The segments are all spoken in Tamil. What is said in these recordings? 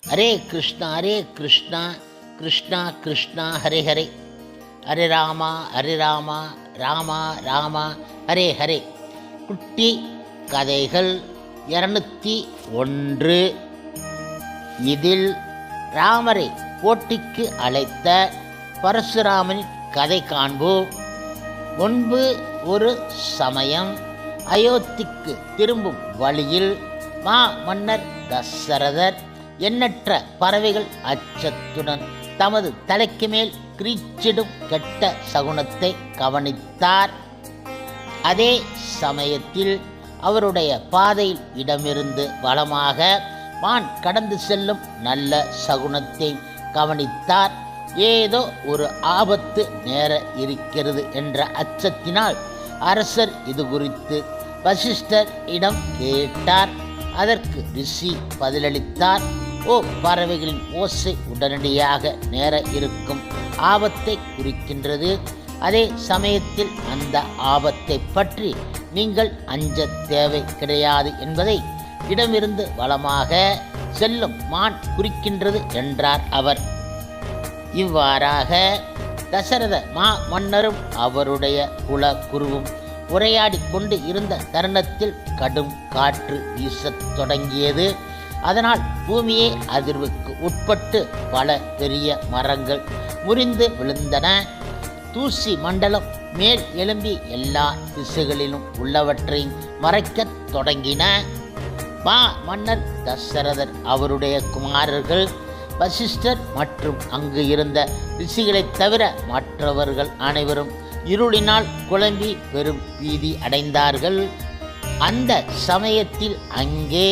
ஹரே கிருஷ்ணா கிருஷ்ணா கிருஷ்ணா ஹரே ஹரே, ஹரே ராமா ராமா ராமா ஹரே ஹரே. குட்டி கதைகள் 201. இதில் ராமரை போட்டிக்கு அழைத்த பரசுராமனின் கதை காண்போம். முன்பு ஒரு சமயம் அயோத்திக்கு திரும்பும் வழியில் மன்னர் தசரதர் எண்ணற்ற பறவைகள் அச்சத்துடன் தமது தலைக்கு மேல் கிரீச்சிடும் கெட்ட சகுனத்தை கவனித்தார். அதே சமயத்தில் அவருடைய பாதையில் இடமிருந்து வலமாக மான் கடந்து செல்லும் நல்ல சகுனத்தை கவனித்தார். ஏதோ ஒரு ஆபத்து நேர இருக்கிறது என்ற அச்சத்தினால் அரசர் இது குறித்து வசிஷ்டர் இடம் கேட்டார். அதற்கு ரிஷி பதிலளித்தார். பறவைகளின் ஓசை உடனடியாக நேர இருக்கும் ஆபத்தை குறிக்கின்றது. அதே சமயத்தில் அந்த ஆபத்தை பற்றி நீங்கள் அஞ்ச தேவை கிடையாது என்பதை இடமிருந்து வலமாக செல்லும் மான் குறிக்கின்றது என்றார் அவர். இவ்வாறாக தசரத மன்னரும் அவருடைய குல குருவும் உரையாடி கொண்டு இருந்த தருணத்தில் கடும் காற்று வீசத் தொடங்கியது. அதனால் பூமியே அதிர்வுக்கு உட்பட்டு பல பெரிய மரங்கள் முறிந்து விழுந்தன. தூசி மண்டலம் மேல் எழும்பி எல்லா திசைகளிலும் உள்ளவற்றையும் மறைக்கத் தொடங்கின. மன்னர் தசரதர் அவருடைய குமாரர்கள் வசிஷ்டர் மற்றும் அங்கு இருந்த ரிஷிகளைத் தவிர மற்றவர்கள் அனைவரும் இருளினால் குழம்பி பெரும் பீதி அடைந்தார்கள். அந்த சமயத்தில் அங்கே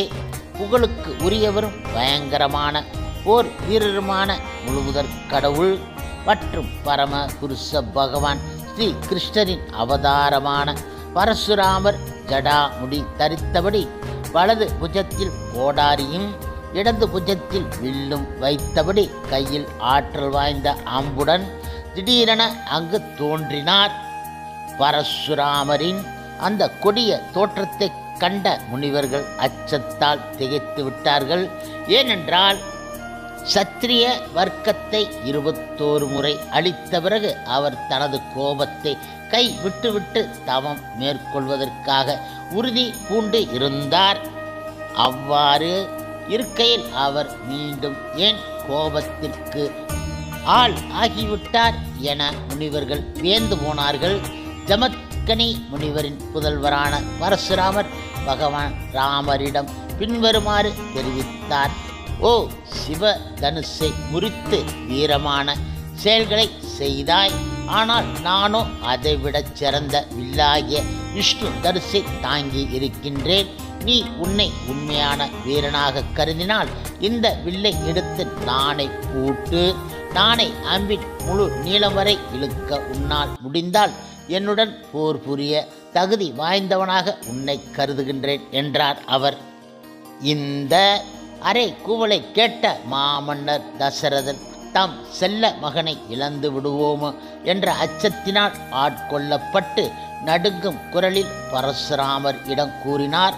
புகழுக்கு உரியவரும் பயங்கரமான போர் வீரருமான முழுமுதற் கடவுள் மற்றும் பரம புருஷ பகவான் ஸ்ரீ கிருஷ்ணரின் அவதாரமான பரசுராமர் ஜடாமுடி தரித்தபடி வலது புஜத்தில் கோடாரியும் இடது புஜத்தில் வில்லும் வைத்தபடி கையில் ஆற்றல் வாய்ந்த அம்புடன் திடீரென அங்கு தோன்றினார். பரசுராமரின் அந்த கொடிய தோற்றத்தை கண்ட முனிவர்கள் அச்சத்தால் திகைத்து விட்டார்கள். ஏனென்றால் சத்திரிய வர்க்கத்தை 21 முறை அழித்த பிறகு அவர் தனது கோபத்தை கை விட்டுவிட்டு தவம் மேற்கொள்வதற்காக உறுதி பூண்டு இருந்தார். அவ்வாறு இருக்கையில் அவர் மீண்டும் ஏன் கோபத்திற்கு ஆள் ஆகிவிட்டார் என முனிவர்கள் வியந்து போனார்கள். ஜமத்கனி முனிவரின் புதல்வரான பரசுராமர் பகவான் ராமரிடம் பின்வருமாறு தெரிவித்தார். சிவ தனுஷை முறித்து வீரமான செயல்களை செய்தாய். ஆனால் நானோ அதைவிடச் சிறந்த வில்லாகிய விஷ்ணு தனுஷை தாங்கி இருக்கின்றேன். நீ உன்னை உண்மையான வீரனாக கருதினால் இந்த வில்லை எடுத்து நாணை பூட்டு. நாணை அம்பின் முழு நீளம் வரை இழுக்க உன்னால் முடிந்தால் என்னுடன் போர் புரிய தகுதி வாய்ந்தவனாக உன்னை கருதுகின்றேன் என்றார் அவர். இந்த அரை கூவலை கேட்ட மாமன்னர் தசரதன் தாம் செல்ல மகனை இழந்து விடுவோமோ என்ற அச்சத்தினால் ஆட்கொள்ளப்பட்டு நடுங்கும் குரலில் பரசுராமர் இடம் கூறினார்.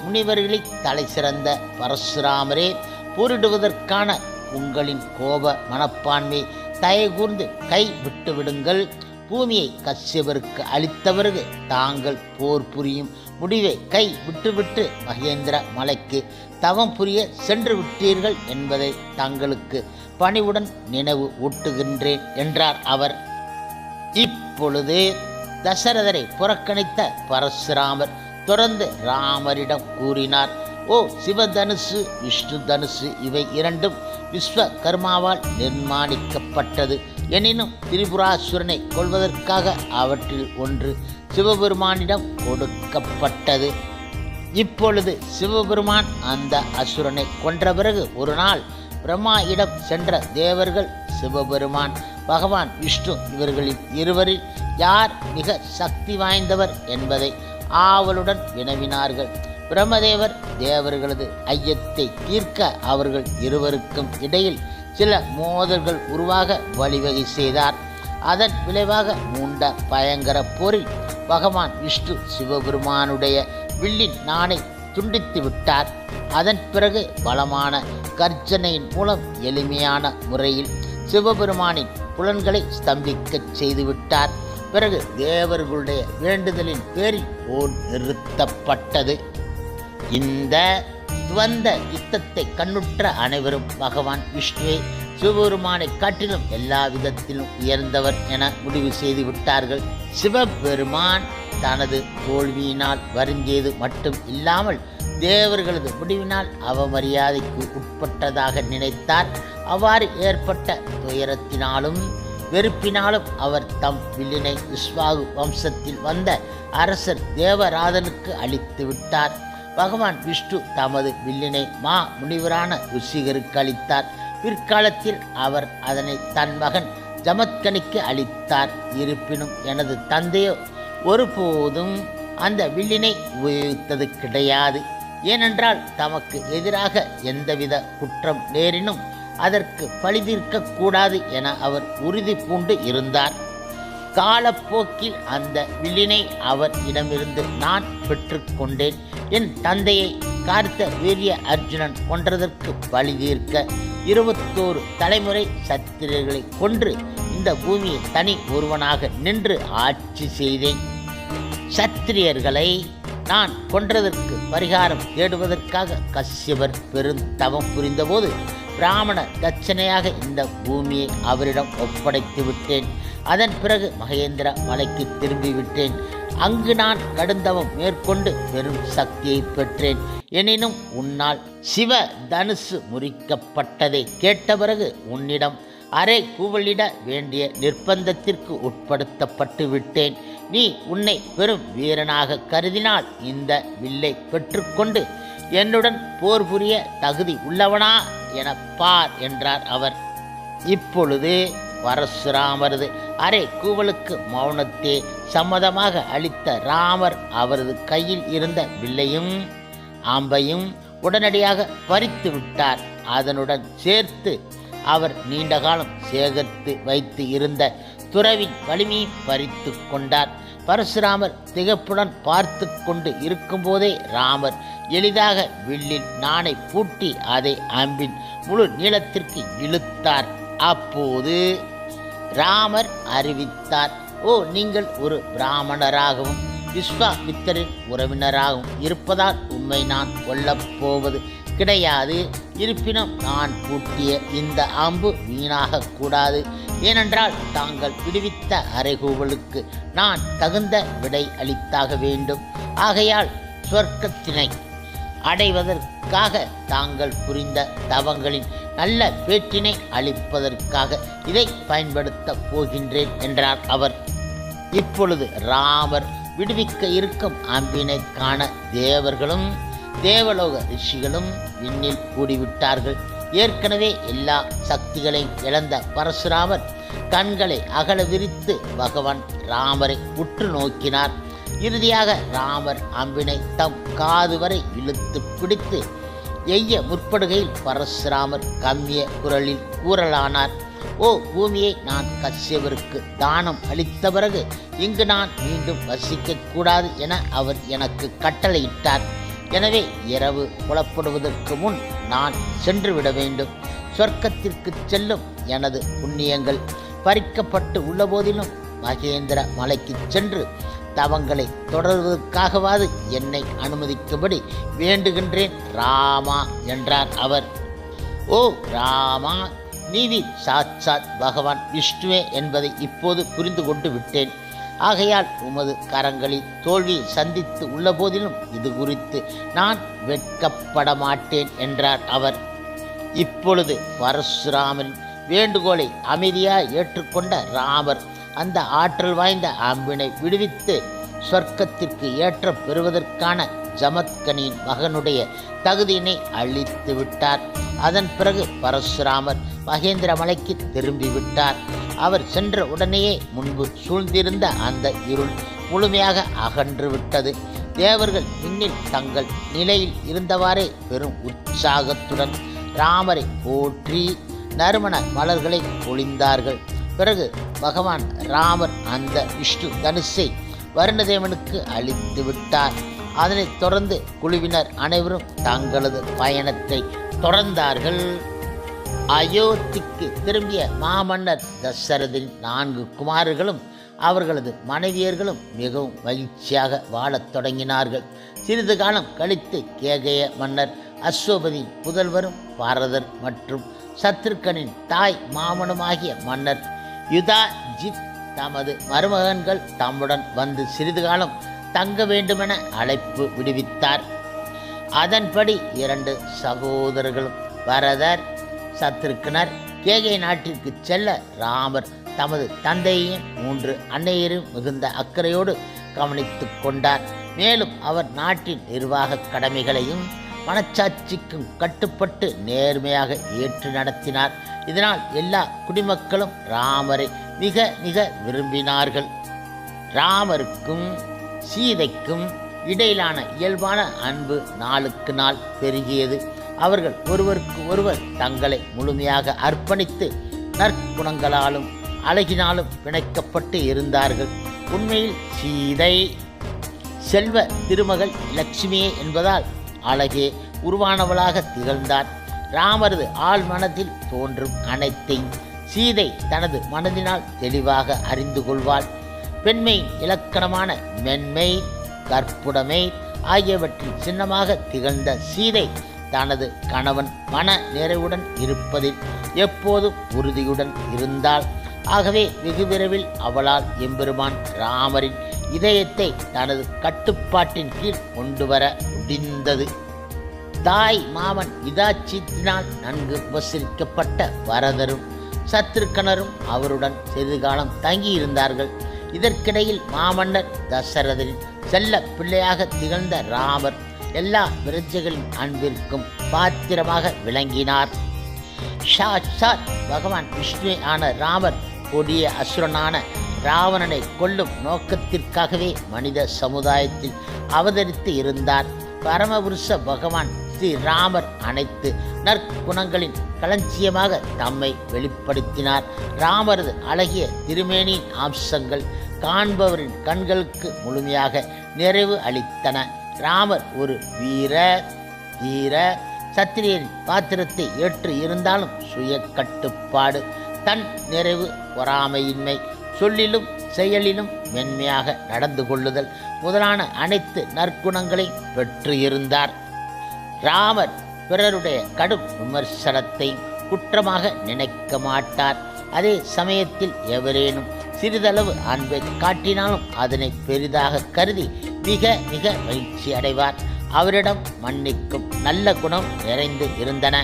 முனிவர்களில் தலை சிறந்த பரசுராமரே, போரிடுவதற்கான உங்களின் கோப மனப்பான்மை தயகூர்ந்து கை விட்டு விடுங்கள். பூமியை கஷ்யபருக்கு அளித்தவருக்கு தாங்கள் போர் புரியும் முடிவை கை விட்டுவிட்டு மகேந்திர மலைக்கு தவம் புரிய சென்று விட்டீர்கள் என்பதை தங்களுக்கு பணிவுடன் நினைவு ஊட்டுகின்றேன் என்றார் அவர். இப்பொழுது தசரதரை புறக்கணித்த பரசுராமர் தொடர்ந்து ராமரிடம் கூறினார். சிவதனுசு விஷ்ணு தனுசு இவை இரண்டும் விஸ்வகர்மாவால் நிர்மாணிக்கப்பட்டது. எனினும் திரிபுராசுரனை கொள்வதற்காக அவற்றில் ஒன்று சிவபெருமானிடம் கொடுக்கப்பட்டது. இப்பொழுது சிவபெருமான் அந்த அசுரனை கொன்ற பிறகு ஒரு நாள் பிரம்மா இடம் சென்ற தேவர்கள் சிவபெருமான் பகவான் விஷ்ணு இவர்களில் இருவரில் யார் மிக சக்தி வாய்ந்தவர் என்பதை ஆவலுடன் வினவினார்கள். பிரம்மதேவர் தேவர்களது ஐயத்தை தீர்க்க அவர்கள் இருவருக்கும் இடையில் சில மோதல்கள் உருவாக வழிவகை செய்தார். அதன் விளைவாக மூண்ட பயங்கர போரில் பகவான் விஷ்ணு சிவபெருமானுடைய வில்லின் நாணை துண்டித்து விட்டார். அதன் பிறகு பலமான கர்ஜனையின் மூலம் எளிமையான முறையில் சிவபெருமானின் புலன்களை ஸ்தம்பிக்கச் செய்துவிட்டார். பிறகு தேவர்களுடைய வேண்டுதலின் பேரில் போர் நிறுத்தப்பட்டது. இந்த துவந்த யுத்தத்தை கண்ணுற்ற அனைவரும் பகவான் விஷ்ணுவை சிவபெருமானை காட்டிலும் எல்லா விதத்திலும் உயர்ந்தவர் என முடிவு செய்து விட்டார்கள். சிவபெருமான் தனது தோல்வியினால் வருந்தியது மட்டும் இல்லாமல் தேவர்களது முடிவினால் அவமரியாதைக்கு உட்பட்டதாக நினைத்தார். அவ்வாறு ஏற்பட்ட துயரத்தினாலும் வெறுப்பினாலும் அவர் தம் வில்லினை விஸ்வாகு வம்சத்தில் வந்த அரசர் தேவராதனுக்கு அளித்து விட்டார். பகவான் விஷ்ணு தமது வில்லினை மா முனிவரான ருசிகருக்கு அளித்தார். பிற்காலத்தில் அவர் அதனை தன் மகன் ஜமத்கனிக்கு அளித்தார். இருப்பினும் எனது தந்தையோ ஒருபோதும் அந்த வில்லினை உபயோகித்தது கிடையாது. ஏனென்றால் தமக்கு எதிராக எந்தவித குற்றம் நேரினும் அதற்கு பழிதீர்க்கக்கூடாது என அவர் உறுதி பூண்டு இருந்தார். காலப்போக்கில் அந்த வில்லினை அவர் இடமிருந்து நான் பெற்றுக்கொண்டேன். என் தந்தையை கார்த்த வீரிய அர்ஜுனன் கொன்றதற்கு பழி தீர்க்க 21 தலைமுறை சத்திரியர்களை கொன்று இந்த பூமியை தனி ஒருவனாக நின்று ஆட்சி செய்தேன். சத்திரியர்களை நான் கொன்றதற்கு பரிகாரம் தேடுவதற்காக கஷ்யபர் பெருந்தவம் புரிந்தபோது பிராமண தட்சணையாக இந்த பூமியை அவரிடம் ஒப்படைத்து விட்டேன். அதன் பிறகு மகேந்திர மலைக்கு திரும்பிவிட்டேன். அங்கு நான் கடுந்தவம் மேற்கொண்டு பெரும் சக்தியை பெற்றேன். எனினும் உன்னால் சிவ தனுசு முறிக்கப்பட்டதை கேட்ட பிறகு உன்னிடம் அரை கூவலிட வேண்டிய நிர்பந்தத்திற்கு உட்படுத்தப்பட்டு விட்டேன். நீ உன்னை பெரும் வீரனாக கருதினால் இந்த வில்லை பெற்றுக்கொண்டு என்னுடன் போர் புரிய தகுதி உள்ளவனா என பார் என்றார் அவர். இப்பொழுது பரசுராமரது அரை கூவலுக்கு மௌனத்தே சம்மதமாக அளித்த ராமர் அவரது கையில் இருந்த வில்லையும் ஆம்பையும் உடனடியாக பறித்து விட்டார். அதனுடன் சேர்த்து அவர் நீண்ட காலம் சேகரித்து வைத்து இருந்த துறவின் வலிமையை பறித்து கொண்டார். பரசுராமர் திகைப்புடன் பார்த்து கொண்டு இருக்கும்போதே ராமர் எளிதாக வில்லில் நாணை பூட்டி அதை அம்பின் முழு நீளத்திற்கு இழுத்தார். அப்போது ராமர் அறிவித்தார், ஓ, நீங்கள் ஒரு பிராமணராகவும் விஸ்வாமித்திரரின் உறவினராகவும் இருப்பதால் உம்மை நான் கொல்லப் போவது கிடையாது. இருப்பினும் நான் பூட்டிய இந்த அம்பு வீணாகக்கூடாது. ஏனென்றால் தாங்கள் விடுவித்த அறைகூவலுக்கு நான் தகுந்த விடை அளித்தாக வேண்டும். ஆகையால் சொர்க்கத்தினை அடைவதற்காக தாங்கள் புரிந்த தவங்களின் நல்ல பேற்றினை அளிப்பதற்காக இதை பயன்படுத்தப் போகின்றேன் என்றார் அவர். இப்பொழுது ராமர் விடுவிக்க இருக்கும் அம்பினை காண தேவர்களும் தேவலோக ரிஷிகளும் விண்ணில் கூடிவிட்டார்கள். ஏற்கனவே எல்லா சக்திகளையும் இழந்த பரசுராமர் கண்களை அகல விரித்து பகவான் ராமரை உற்று நோக்கினார். இறுதியாக ராமர் அம்பினை தம் காது வரை இழுத்து பிடித்து எய்ய முற்படுகையில் பரசுராமர் கம்மிய குரலில் கூறலானார், ஓ பூமியை நான் கஷ்யபருக்கு தானம் அளித்த பிறகு இங்கு நான் மீண்டும் வசிக்கக்கூடாது என அவர் எனக்கு கட்டளையிட்டார். எனவே இரவு புலப்படுவதற்கு முன் நான் சென்றுவிட வேண்டும். சொர்க்கத்திற்கு செல்லும் எனது புண்ணியங்கள் பறிக்கப்பட்டு உள்ள போதிலும் மகேந்திர மலைக்கு சென்று தவங்களை தொடர்வதற்காகவாது என்னை அனுமதிக்கும்படி வேண்டுகின்றேன் ராமா என்றார் அவர். ஓ ராமா, நீவிர் சாட்சாத் பகவான் விஷ்ணுவே என்பதை இப்போது புரிந்து கொண்டு விட்டேன். ஆகையால் உமது கரங்களில் தோல்வியை சந்தித்து உள்ள போதிலும் இது குறித்து நான் வெட்கப்பட மாட்டேன் என்றார் அவர். இப்பொழுது பரசுராமரின் வேண்டுகோளை அமைதியாய் ஏற்றுக்கொண்ட ராமர் அந்த ஆற்றல் வாய்ந்த அம்பினை விடுவித்து சொர்க்கத்திற்கு ஏற்றம் பெறுவதற்கான ஜமத்கனியின் மகனுடைய தகுதியினை அளித்து விட்டார். அதன் பிறகு பரசுராமர் மகேந்திர மலைக்கு திரும்பிவிட்டார். அவர் சென்ற உடனேயே முன்பு சூழ்ந்திருந்த அந்த இருள் முழுமையாக அகன்று விட்டது. தேவர்கள் விண்ணில் தங்கள் நிலையில் இருந்தவாறே பெரும் உற்சாகத்துடன் ராமரை போற்றி நறுமண மலர்களை பொழிந்தார்கள். பிறகு பகவான் ராமர் அந்த விஷ்ணு தனுஷை வருணதேவனுக்கு அளித்து விட்டார். அதனைத் தொடர்ந்து குழுவினர் அனைவரும் தங்களது பயணத்தை தொடர்ந்தார்கள். அயோத்திக்கு திரும்பிய மாமன்னர் தசரதின் 4 குமாரர்களும் அவர்களது மனைவியர்களும் மிகவும் மகிழ்ச்சியாக வாழத் தொடங்கினார்கள். சிறிது காலம் கழித்து கேகய மன்னர் அஸ்வபதி புதல்வரும் பரதர் மற்றும் சத்ருக்கனின் தாய் மாமனுமாகிய மன்னர் யுதாஜித் தமது மருமகன்கள் தம்முடன் வந்து சிறிது காலம் தங்க வேண்டுமென அழைப்பு விடுவித்தார். அதன்படி 2 சகோதரர்களும் பரதர் சத்ருக்கனர் கேகய நாட்டிற்கு செல்ல ராமர் தமது தந்தையையும் 3 அன்னையரையும் மிகுந்த அக்கறையோடு கவனித்து கொண்டார். மேலும் அவர் நாட்டின் நிர்வாக கடமைகளையும் மனச்சாட்சிக்கும் கட்டுப்பட்டு நேர்மையாக ஏற்று நடத்தினார். இதனால் எல்லா குடிமக்களும் ராமரை மிக மிக விரும்பினார்கள். ராமருக்கும் சீதைக்கும் இடையிலான இயல்பான அன்பு நாளுக்கு நாள் பெருகியது. அவர்கள் ஒருவருக்கு ஒருவர் தங்களை முழுமையாக அர்ப்பணித்து நற்குணங்களாலும் அழகினாலும் பிணைக்கப்பட்டு இருந்தார்கள். உண்மையில் சீதை செல்வ திருமகள் லட்சுமியே என்பதால் அழகே உருவானவளாக திகழ்ந்தார். ராமரது ஆழ் மனதில் தோன்றும் அனைத்தையும் சீதை தனது மனதினால் தெளிவாக அறிந்து கொள்வாள். பெண்மையின் இலக்கணமான மென்மை, கற்புடைமை ஆகியவற்றின் சின்னமாக திகழ்ந்த சீதை தனது கணவன் மன நிறைவுடன் இருப்பதில் எப்போதும் உறுதியுடன் இருந்தாள். ஆகவே வெகு விரைவில் அவளால் எம்பெருமான் ராமரின் இதயத்தை தனது கட்டுப்பாட்டின் கீழ் கொண்டு வர முடிந்தது. தாய் மாமன் யுதாஜித்தினால் நன்கு உபசரிக்கப்பட்ட பரதரும் சத்ருக்கனரும் அவருடன் சிறிது காலம் தங்கியிருந்தார்கள். இதற்கிடையில் மாமன்னர் தசரதனின் செல்ல பிள்ளையாக திகழ்ந்த ராமர் எல்லா பிரஜைகளின் அன்பிற்கும் பாத்திரமாக விளங்கினார். சாட்சாத் பகவான் விஷ்ணு ஆன ராமர் கொடிய அசுரனான ராவணனை கொல்லும் நோக்கத்திற்காகவே மனித சமுதாயத்தில் அவதரித்து இருந்தார். பரமபுருஷ பகவான் ஸ்ரீ ராமர் அனைத்து நற்குணங்களின் களஞ்சியமாக தம்மை வெளிப்படுத்தினார். ராமரது அழகிய திருமேனியின் அம்சங்கள் காண்பவரின் கண்களுக்கு முழுமையாக நிறைவு அளித்தன. ராமர் ஒரு வீர தீர சத்திரியரின் பாத்திரத்தை ஏற்று இருந்தாலும் சுய கட்டுப்பாடு, தன் நிறைவு, பொறாமையின்மை, சொல்லிலும் செயலிலும் மென்மையாக நடந்து கொள்ளுதல் முதலான அனைத்து நற்குணங்களை பெற்று இருந்தார். ராமர் பிறருடைய கடும் விமர்சனத்தை குற்றமாக நினைக்க மாட்டார். அதே சமயத்தில் எவரேனும் சிறிதளவு அன்பை காட்டினாலும் அதனை பெரிதாக கருதி மிக மிக மகிழ்ச்சி அடைவார். அவரிடம் மன்னிக்கும் நல்ல குணம் நிறைந்து இருந்தன.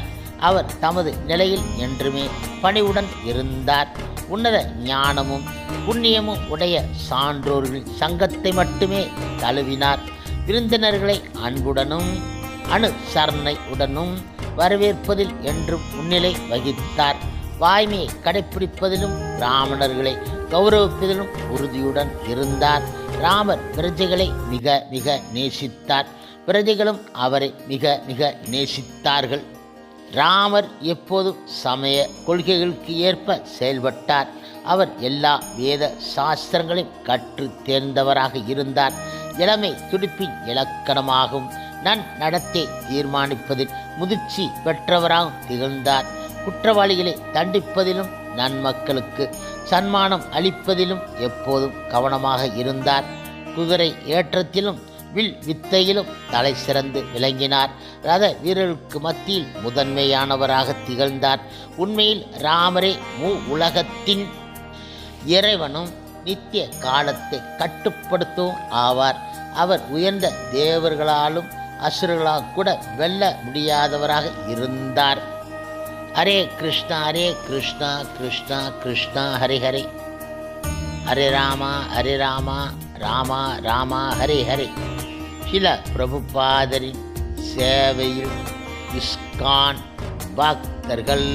அவர் தமது நிலையில் என்றுமே பணிவுடன் இருந்தார். உன்னத ஞானமும் புண்ணியமும் உடைய சான்றோர்களின் சங்கத்தை மட்டுமே தழுவினார். விருந்தினர்களை அன்புடனும் அனுசரணை உடனும் வரவேற்பதில் என்றும் முன்னிலை வகித்தார். வாய்மையை கடைப்பிடிப்பதிலும் பிராமணர்களை கௌரவிப்பதிலும் உறுதியுடன் இருந்தார். ராமர் பிரஜைகளை மிக மிக நேசித்தார். பிரஜைகளும் அவரை மிக மிக நேசித்தார்கள். ராமர் எப்போதும் சமய கொள்கைகளுக்கு ஏற்ப செயல்பட்டார். அவர் எல்லா வேத சாஸ்திரங்களையும் கற்று தேர்ந்தவராக இருந்தார். இளமை துடிப்பின் இலக்கணமாகவும் நன்னடத்தை தீர்மானிப்பதில் முதிர்ச்சி பெற்றவராகவும் திகழ்ந்தார். குற்றவாளிகளை தண்டிப்பதிலும் நன்மக்களுக்கு சன்மானம் அளிப்பதிலும் எப்போதும் கவனமாக இருந்தார். குதிரை ஏற்றத்திலும் வில் வித்தையிலும் தலை சிறந்து விளங்கினார். ரத வீரருக்கு மத்தியில் முதன்மையானவராக திகழ்ந்தார். உண்மையில் ராமரே உலகத்தின் இறைவனும் நித்திய காலத்தை கட்டுப்படுத்தவும் ஆவார். அவர் உயர்ந்த தேவர்களாலும் அசுரர்களால் கூட வெல்ல முடியாதவராக இருந்தார். ஹரே கிருஷ்ணா கிருஷ்ணா கிருஷ்ணா ஹரே ஹரே, ஹரே ராமா ராமா ராமா ஹரே ஹரே. சில பிரபுபாதரின் சேவையில் இஸ்கான் பக்தர்கள்.